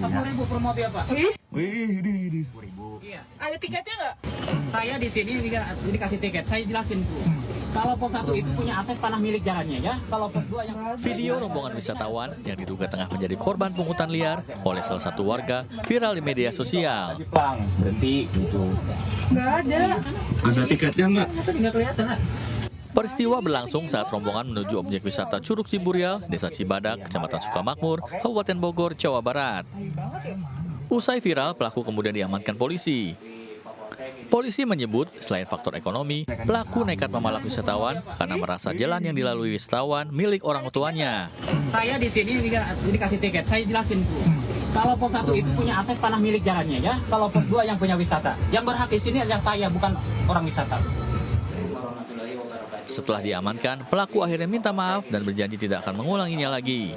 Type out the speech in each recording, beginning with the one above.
10.000 per mobil, Pak. Wih, di. 10.000. Iya. Ada tiketnya nggak? Saya di sini dikasih tiket. Saya jelasin, Bu. Kalau pos 1 itu punya akses tanah milik jalannya ya. Kalau pos 2 yang Video rombongan wisatawan yang diduga tengah menjadi korban pungutan liar oleh salah satu warga viral di media sosial. berhenti gitu. Nggak ada. Ada tiketnya nggak? Nggak kelihatan, ah. Peristiwa berlangsung saat rombongan menuju objek wisata Curug Ciburial, Desa Cibadak, Kecamatan Sukamakmur, Kabupaten Bogor, Jawa Barat. Usai viral, pelaku kemudian diamankan polisi. Polisi menyebut selain faktor ekonomi, pelaku nekat memalak wisatawan karena merasa jalan yang dilalui wisatawan milik orang tuanya. Saya di sini dikasih tiket. Saya jelasin, Bu. Kalau pos 1 itu punya akses tanah milik jalannya ya. Kalau pos 2 yang punya wisata. Yang berhak di sini adalah saya, bukan orang wisata. Setelah diamankan, pelaku akhirnya minta maaf dan berjanji tidak akan mengulanginya lagi.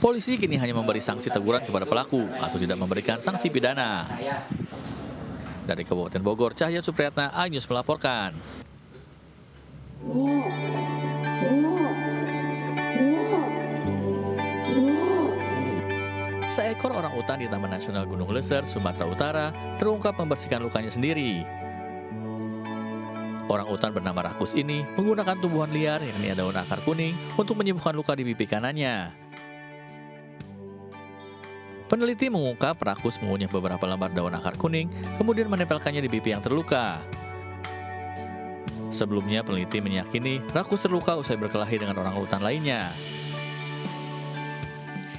Polisi kini hanya memberi sanksi teguran kepada pelaku atau tidak memberikan sanksi pidana. Dari Kabupaten Bogor, Cahya Supriyatna, iNews melaporkan. Seekor orang utan di Taman Nasional Gunung Leser, Sumatera Utara, terungkap membersihkan lukanya sendiri. Orang utan bernama Rakus ini menggunakan tumbuhan liar yakni daun akar kuning untuk menyembuhkan luka di pipi kanannya. Peneliti mengungkap Rakus mengunyah beberapa lembar daun akar kuning, kemudian menempelkannya di pipi yang terluka. Sebelumnya, peneliti meyakini Rakus terluka usai berkelahi dengan orang utan lainnya.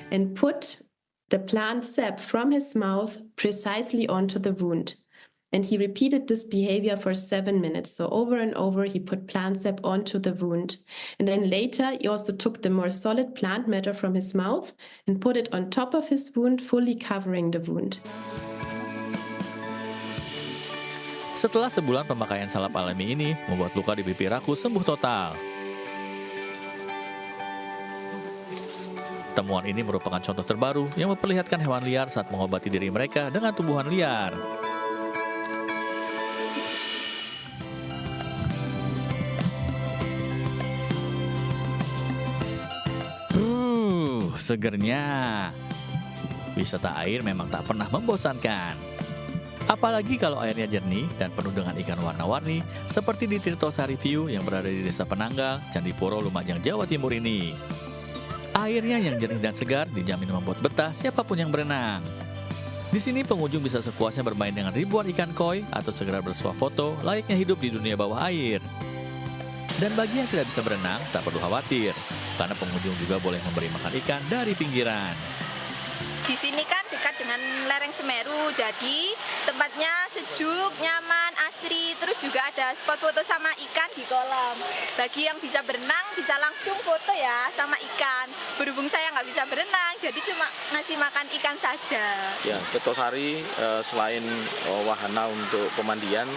And put the plant sap from his mouth precisely onto the wound. And he repeated this behavior for 7 minutes. So over and over, he put plant sap onto the wound. And then later, he also took the more solid plant matter from his mouth and put it on top of his wound, fully covering the wound. Setelah sebulan pemakaian salep alami ini membuat luka di pipi Rakus sembuh total. Temuan ini merupakan contoh terbaru yang memperlihatkan hewan liar saat mengobati diri mereka dengan tumbuhan liar. Segernya. Wisata air memang tak pernah membosankan. Apalagi kalau airnya jernih dan penuh dengan ikan warna-warni seperti di Tirtosari View yang berada di Desa Penanggal, Candipuro, Lumajang, Jawa Timur ini. Airnya yang jernih dan segar dijamin membuat betah siapapun yang berenang. Di sini pengunjung bisa sepuasnya bermain dengan ribuan ikan koi atau segera bersuah foto layaknya hidup di dunia bawah air. Dan bagi yang tidak bisa berenang, tak perlu khawatir, karena pengunjung juga boleh memberi makan ikan dari pinggiran. Di sini kan dekat dengan lereng Semeru, jadi tempatnya sejuk, nyaman, asri, terus juga ada spot foto sama ikan di kolam. Bagi yang bisa berenang, bisa langsung foto ya sama ikan. Berhubung saya nggak bisa berenang, jadi cuma ngasih makan ikan saja. Ya, Tirtosari selain wahana untuk pemandian,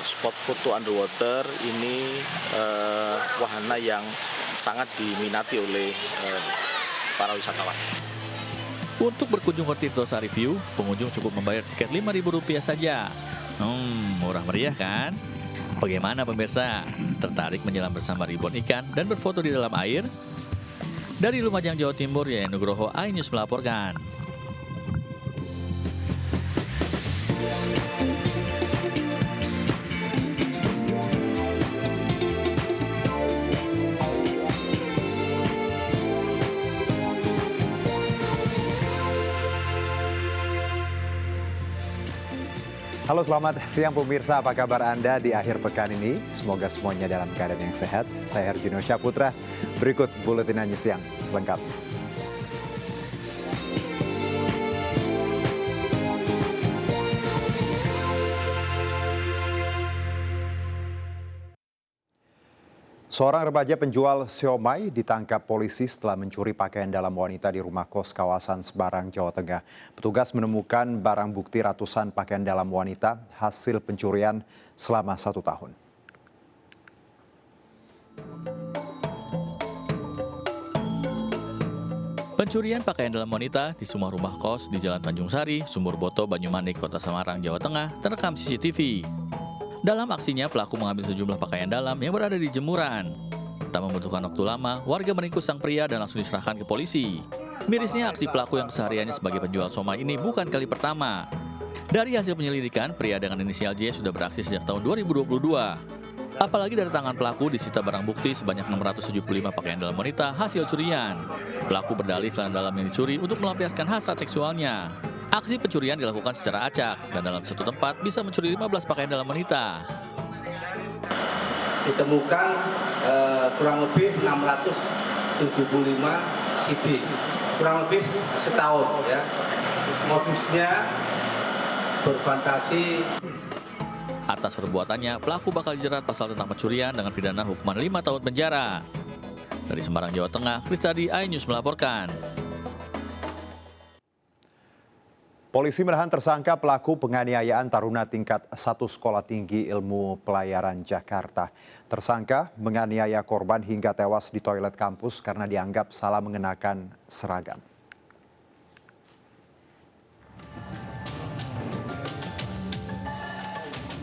spot foto underwater ini wahana yang sangat diminati oleh para wisatawan. Untuk berkunjung ke Tirtosari View, pengunjung cukup membayar tiket Rp5.000 saja. Murah meriah kan? Bagaimana pemirsa? Tertarik menyelam bersama ribuan ikan dan berfoto di dalam air? Dari Lumajang, Jawa Timur, Yayan Nugroho, iNews melaporkan. Halo, selamat siang pemirsa, apa kabar Anda di akhir pekan ini? Semoga semuanya dalam keadaan yang sehat. Saya Herjino Syaputra, berikut Buletin News Siang selengkapnya. Seorang remaja penjual siomay ditangkap polisi setelah mencuri pakaian dalam wanita di rumah kos kawasan Semarang, Jawa Tengah. Petugas menemukan barang bukti ratusan pakaian dalam wanita hasil pencurian selama 1 tahun. Pencurian pakaian dalam wanita di sebuah rumah kos di Jalan Tanjung Sari, Sumur Boto, Banyumanik, Kota Semarang, Jawa Tengah terekam CCTV. Dalam aksinya, pelaku mengambil sejumlah pakaian dalam yang berada di jemuran. Tak membutuhkan waktu lama, warga meringkus sang pria dan langsung diserahkan ke polisi. Mirisnya aksi pelaku yang kesehariannya sebagai penjual somai ini bukan kali pertama. Dari hasil penyelidikan, pria dengan inisial J sudah beraksi sejak tahun 2022. Apalagi dari tangan pelaku disita barang bukti sebanyak 675 pakaian dalam wanita hasil curian. Pelaku berdalih celana dalam yang dicuri untuk melampiaskan hasrat seksualnya. Aksi pencurian dilakukan secara acak dan dalam satu tempat bisa mencuri 15 pakaian dalam wanita. Ditemukan kurang lebih 675 CD, kurang lebih setahun ya. Modusnya berfantasi. Atas perbuatannya, pelaku bakal dijerat pasal tentang pencurian dengan pidana hukuman 5 tahun penjara. Dari Semarang, Jawa Tengah, Kristadi, iNews melaporkan. Polisi menahan tersangka pelaku penganiayaan taruna tingkat 1 Sekolah Tinggi Ilmu Pelayaran Jakarta. Tersangka menganiaya korban hingga tewas di toilet kampus karena dianggap salah mengenakan seragam.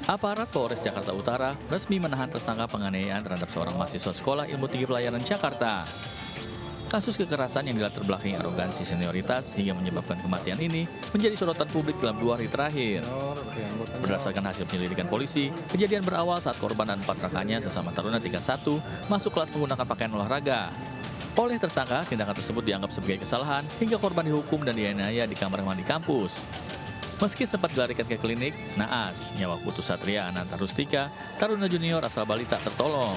Aparat Polres Jakarta Utara resmi menahan tersangka penganiayaan terhadap seorang mahasiswa Sekolah Ilmu Tinggi Pelayaran Jakarta. Kasus kekerasan yang dilatar belakangi arogansi senioritas hingga menyebabkan kematian ini menjadi sorotan publik dalam 2 hari terakhir. Berdasarkan hasil penyelidikan polisi, kejadian berawal saat korban dan 4 rekannya sesama taruna tingkat 1 masuk kelas menggunakan pakaian olahraga. Oleh tersangka, tindakan tersebut dianggap sebagai kesalahan hingga korban dihukum dan dianiaya di kamar mandi kampus. Meski sempat dilarikan ke klinik, naas, nyawa Putu Satria Ananta Rustika, taruna junior asal Bali tak tertolong.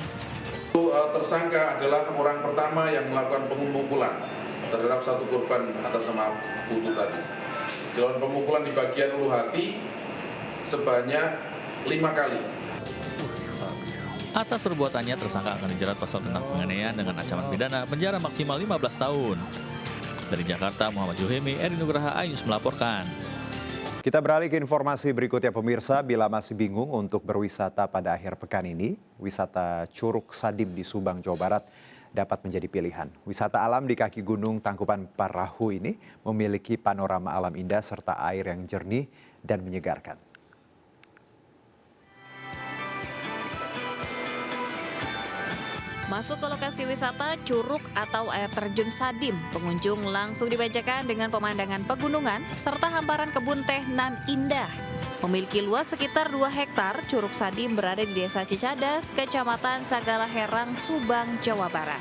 Tersangka adalah orang pertama yang melakukan pemukulan terhadap satu korban atas nama Putu tadi. Dalam pemukulan di bagian ulu hati sebanyak 5 kali. Atas perbuatannya, tersangka akan dijerat pasal tentang penganiayaan dengan ancaman pidana penjara maksimal 15 tahun. Dari Jakarta, Muhammad Juhemi, Eri Nugraha, iNews melaporkan. Kita beralih ke informasi berikutnya pemirsa. Bila masih bingung untuk berwisata pada akhir pekan ini, wisata Curug Sadim di Subang, Jawa Barat dapat menjadi pilihan. Wisata alam di kaki Gunung Tangkuban Parahu ini memiliki panorama alam indah serta air yang jernih dan menyegarkan. Masuk ke lokasi wisata Curug atau air terjun Sadim, pengunjung langsung dimanjakan dengan pemandangan pegunungan serta hamparan kebun teh nan indah. Memiliki luas sekitar 2 hektar, Curug Sadim berada di Desa Cicadas, Kecamatan Sagala Herang, Subang, Jawa Barat.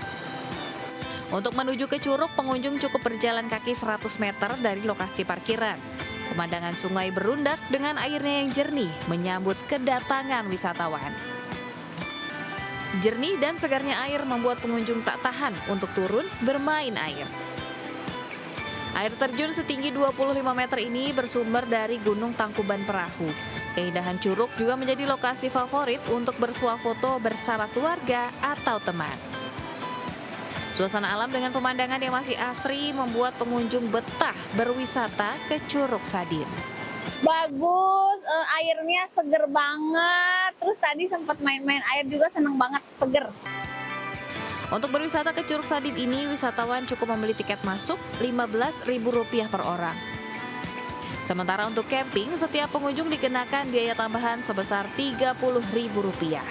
Untuk menuju ke Curug, pengunjung cukup berjalan kaki 100 meter dari lokasi parkiran. Pemandangan sungai berundak dengan airnya yang jernih menyambut kedatangan wisatawan. Jernih dan segarnya air membuat pengunjung tak tahan untuk turun bermain air. Air terjun setinggi 25 meter ini bersumber dari Gunung Tangkuban Parahu. Keindahan Curug juga menjadi lokasi favorit untuk bersuah foto bersama keluarga atau teman. Suasana alam dengan pemandangan yang masih asri membuat pengunjung betah berwisata ke Curug Sadim. Bagus, airnya seger banget. Terus tadi sempat main-main air juga, seneng banget, seger. Untuk berwisata ke Curug Sadim ini, wisatawan cukup membeli tiket masuk Rp15.000 per orang. Sementara untuk camping, setiap pengunjung dikenakan biaya tambahan sebesar Rp30.000.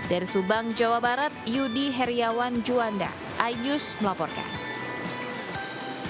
Dari Subang, Jawa Barat, Yudi Heriawan Juanda, iNews melaporkan.